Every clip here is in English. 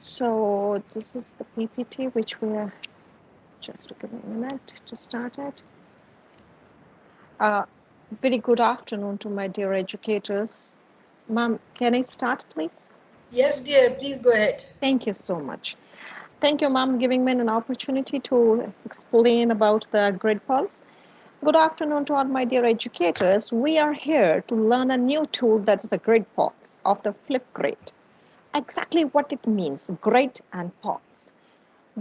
So this is the PPT which we are just give me a minute to start it. Uh, Very good afternoon to my dear educators. Ma'am, can I start please? Yes, dear, please go ahead. Thank you so much. Thank you, ma'am, giving me an opportunity to explain about the grid pulse. Good afternoon to all my dear educators. We are here to learn a new tool that is a grid pulse of the Flipgrid. Exactly what it means, grid and pulse.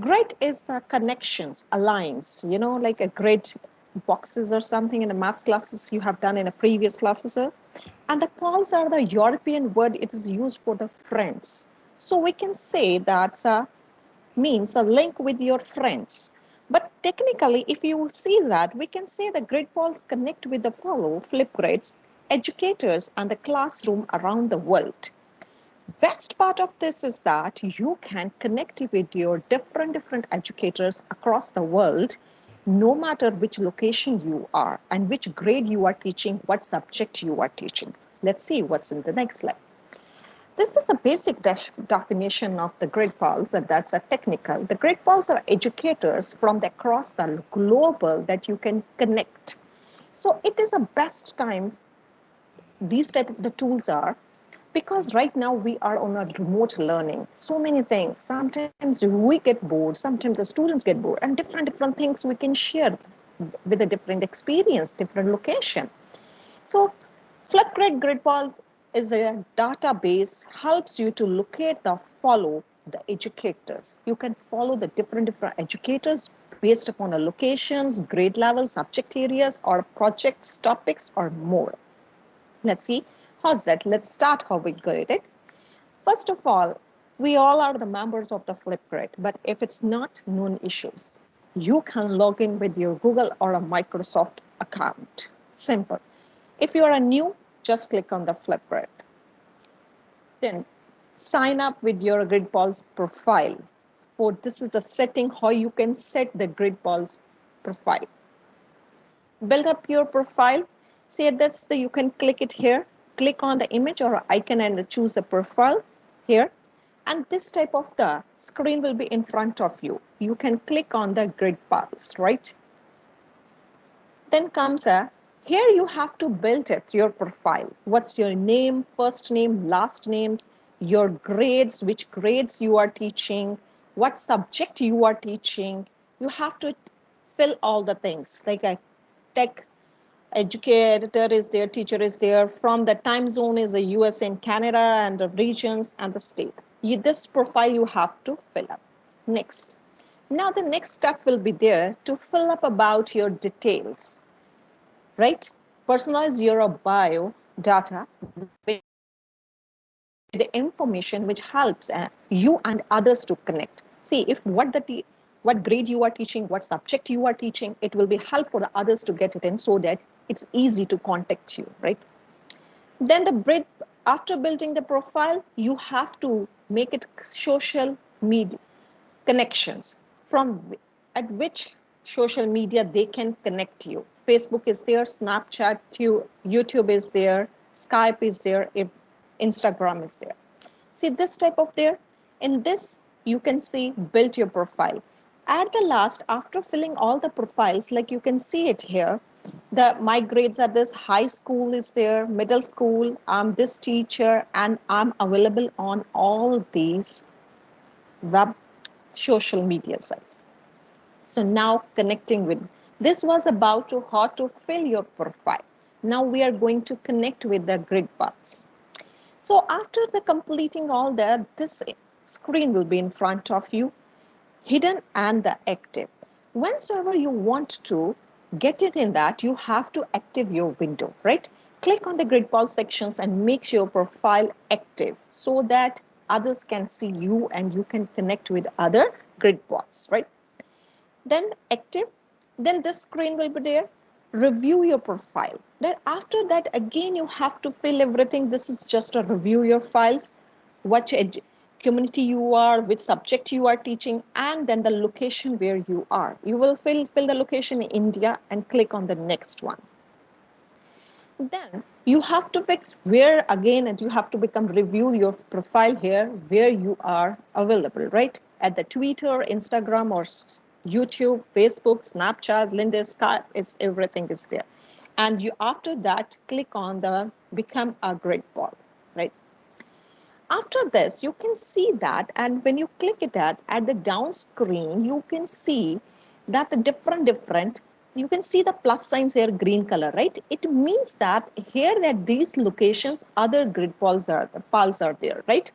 Grid is the connections, alliance, like a grid boxes or something in the maths classes you have done in a previous classes. And the pulse are the European word, it is used for the friends. So we can say that means a link with your friends. But technically, if you see that, we can say the grid balls connect with the follow flip grids, educators, and the classroom around the world. Best part of this is that you can connect with your different educators across the world, no matter which location you are and which grade you are teaching, what subject you are teaching. Let's see what's in the next slide. This is a basic definition of the grid pals, and that's a technical. The grid pals are educators from across the global that you can connect. So it is a best time these type of the tools are because right now we are on a remote learning. So many things. Sometimes we get bored. Sometimes the students get bored, and different things we can share with a different experience, different location. So Flipgrid GridPal is a database helps you to locate the follow the educators. You can follow the different educators based upon the locations, grade level, subject areas, or projects, topics, or more. Let's see how's that. Let's start how we grade it. First of all, we all are the members of the Flipgrid, but if it's not known issues, you can log in with your Google or a Microsoft account. Simple. If you are a new, just click on the Flipgrid. Then sign up with your GridPulse profile. For this is the setting how you can set the GridPulse profile. Build up your profile. See that's the you can click it here. Click on the image or icon and choose a profile here. And this type of the screen will be in front of you. You can click on the grid pulse, right? Then comes a here you have to build it your profile. What's your name, first name, last names, your grades, which grades you are teaching, what subject you are teaching. You have to fill all the things like a tech educator is there, teacher is there, from the time zone is the US and Canada and the regions and the state. This profile you have to fill up. Next. Now the next step will be there to fill up about your details, right? Personalize your bio data with the information which helps you and others to connect. See if what grade you are teaching, what subject you are teaching, it will be help for the others to get it in so that it's easy to contact you, right? Then the grid after building the profile, you have to make it social media connections from at which social media they can connect you. Facebook is there, Snapchat, YouTube is there, Skype is there, if Instagram is there. See this type of there. In this, you can see build your profile. At the last, after filling all the profiles, like you can see it here, the my grades are this, high school is there, middle school, I'm this teacher, and I'm available on all these web social media sites. So now connecting with this was about to how to fill your profile. Now we are going to connect with the grid paths. So after the completing all that, this screen will be in front of you, hidden and the active. Whensoever you want to get it in that, you have to active your window, right? Click on the grid ball sections and make your profile active so that others can see you and you can connect with other grid balls, right? Then active, then this screen will be there. Review your profile. Then after that, again, you have to fill everything. This is just a review your files, what community you are, which subject you are teaching, and then the location where you are. You will fill the location in India and click on the next one. Then you have to fix where again, and you have to become review your profile here where you are available, right? At the Twitter, Instagram, or YouTube, Facebook, Snapchat, LinkedIn, Skype, it's everything is there. And you after that click on the become a grid ball, right? After this, you can see that, and when you click it at the down screen, you can see that the different, you can see the plus signs here, green color, right? It means that here that these locations, other grid balls are the pals are there, right?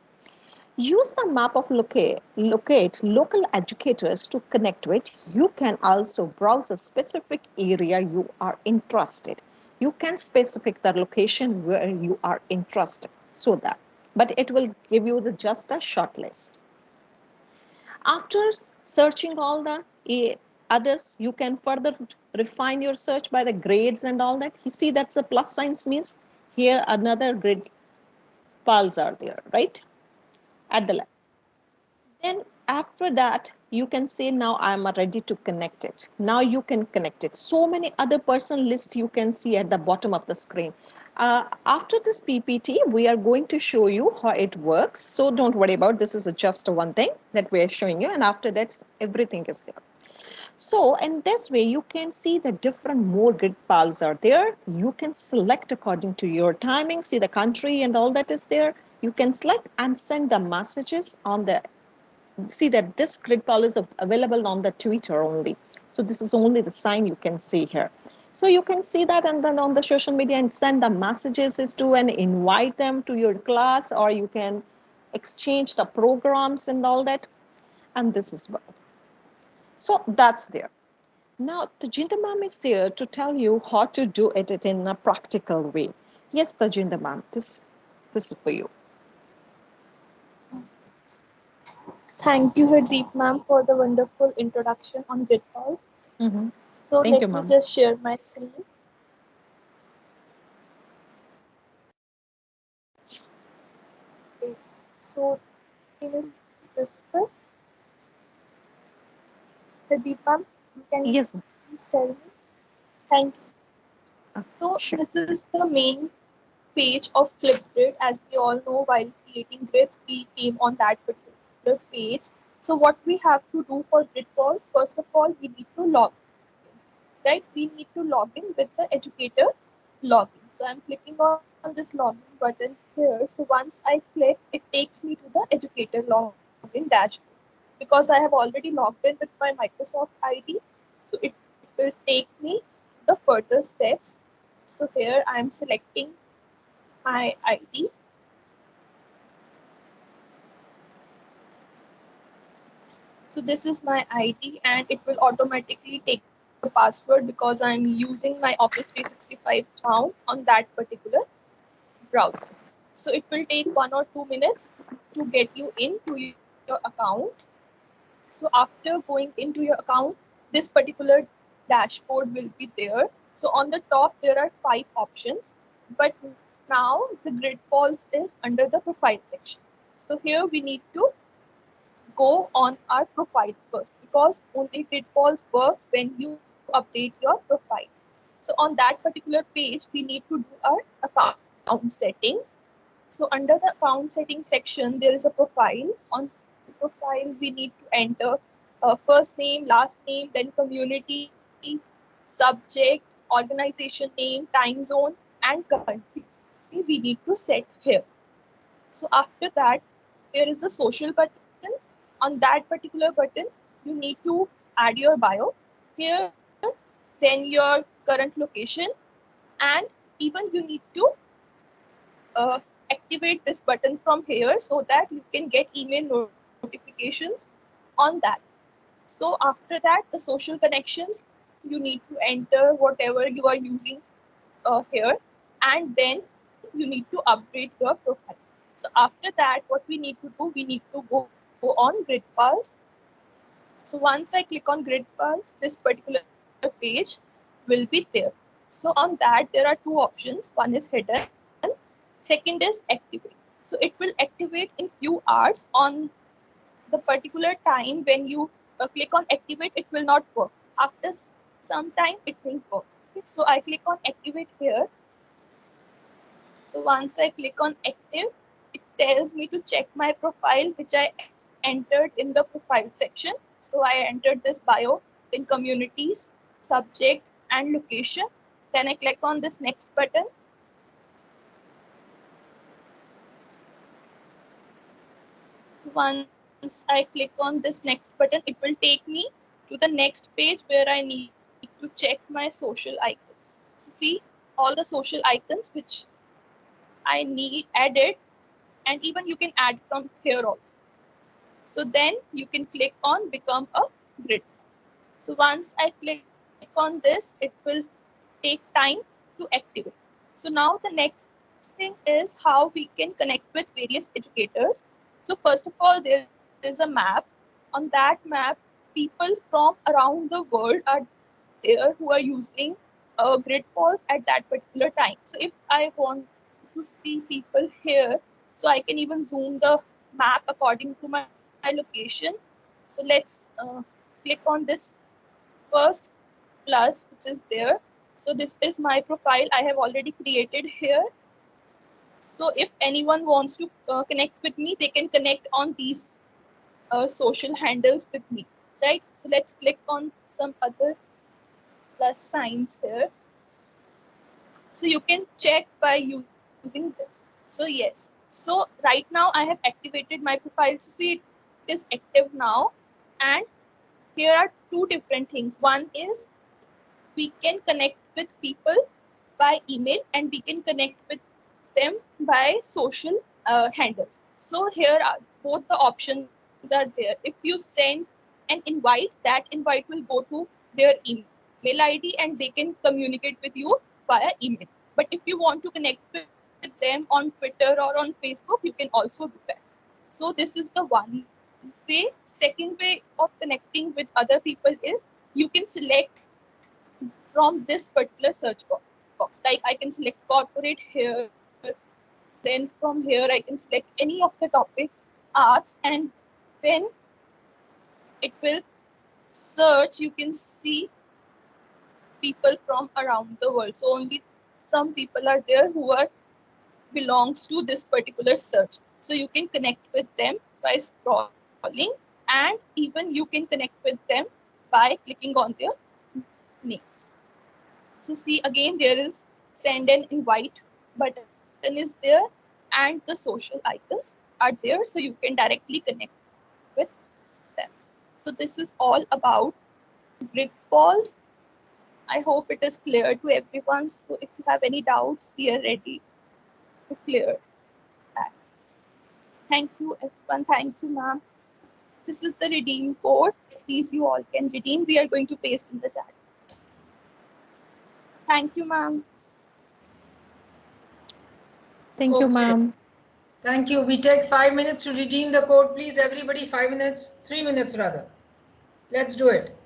Use the map of locate local educators to connect with. You can also browse a specific area you are interested. You can specific the location where you are interested so that, but it will give you the just a short list. After searching all the others, you can further refine your search by the grades and all that. You see that's a plus signs means here another grid pals are there, right? At the left. Then after that, you can say now I'm ready to connect it. Now you can connect it. So many other person list you can see at the bottom of the screen. After this PPT, we are going to show you how it works. So don't worry about this is just one thing that we are showing you. And after that, everything is there. So in this way, you can see the different more grid pals are there. You can select according to your timing, see the country and all that is there. You can select and send the messages on the see that this grid pal is available on the Twitter only. So this is only the sign you can see here. So you can see that and then on the social media and send the messages to and invite them to your class, or you can exchange the programs and all that. And this is what. So that's there. Now, Tajinda ma'am is there to tell you how to do it in a practical way. Yes, Tajinda ma'am, this is for you. Thank you, Hardeep ma'am, for the wonderful introduction on grid balls. Mm-hmm. So Thank you, let me ma'am. just share my screen. Yes. So screen is visible. Hardeep ma'am, can you Yes, ma'am. please tell me? Thank you. So Sure. this is the main page of Flipgrid. As we all know, while creating grids, we came on that particular page. So what we have to do for grid balls, first of all, we need to log in, right? We need to log in with the educator login. So I'm clicking on this login button here. So once I click, it takes me to the educator login dashboard because I have already logged in with my Microsoft ID. So it will take me the further steps. So here I am selecting my ID. So this is my ID and it will automatically take the password because I'm using my Office 365 account on that particular browser. So it will take 1 or 2 minutes to get you into your account. So after going into your account, this particular dashboard will be there. So on the top, there are 5 options, but now the grid balls is under the profile section. So here we need to go on our profile first because only grid balls works when you update your profile. So on that particular page, we need to do our account settings. So under the account settings section, there is a profile. On profile, we need to enter first name, last name, then community, subject, organization name, time zone, and country we need to set here. So after that, there is a social button. On that particular button, you need to add your bio here, then your current location, and even you need to uh, activate this button from here so that you can get email notifications on that. So after that, the social connections, you need to enter whatever you are using here, and then you need to upgrade your profile. So after that, what we need to do, we need to go on grid pulse. So once I click on grid pulse, this particular page will be there. So on that, there are 2 options. One is hidden, second is activate. So it will activate in few hours. On the particular time when you click on activate, it will not work. After some time, it will work. Okay, so I click on activate here. So once I click on active, it tells me to check my profile, which I entered in the profile section. So I entered this bio, then communities, subject, and location. Then I click on this next button. So once I click on this next button, it will take me to the next page where I need to check my social icons. So see all the social icons which I need added, and even you can add from here also. So then you can click on become a grid. So once I click on this, it will take time to activate. So now the next thing is how we can connect with various educators. So first of all, there is a map. On that map, people from around the world are there who are using GridPols at that particular time. So if I want to see people here, so I can even zoom the map according to my location. So let's click on this first plus, which is there. So this is my profile I have already created here. So if anyone wants to connect with me, they can connect on these social handles with me, right? So let's click on some other plus signs here. So you can check by using this. So yes, so right now I have activated my profile. So see, it is active now, and here are two different things. One is we can connect with people by email, and we can connect with them by social handles. So here are both the options are there. If you send an invite, that invite will go to their email ID and they can communicate with you via email. But if you want to connect with them on Twitter or on Facebook, you can also do that. So this is the one way. Second way of connecting with other people is you can select from this particular search box. Like I can select corporate here, then from here I can select any of the topic arts, and when it will search, you can see people from around the world. So only some people are there who are belongs to this particular search. So you can connect with them by scrolling, and even you can connect with them by clicking on their names. So see, again, there is send an invite button is there, and the social icons are there, so you can directly connect with them. So this is all about grid calls. I hope it is clear to everyone. So if you have any doubts, we are ready to clear that. Thank you, everyone. Thank you, ma'am. This is the redeem code. Please, you all can redeem. We are going to paste in the chat. Thank you, ma'am. Thank you, Okay. ma'am. Thank you. We take 5 minutes to redeem the code. Please, everybody, 5 minutes, 3 minutes rather. Let's do it.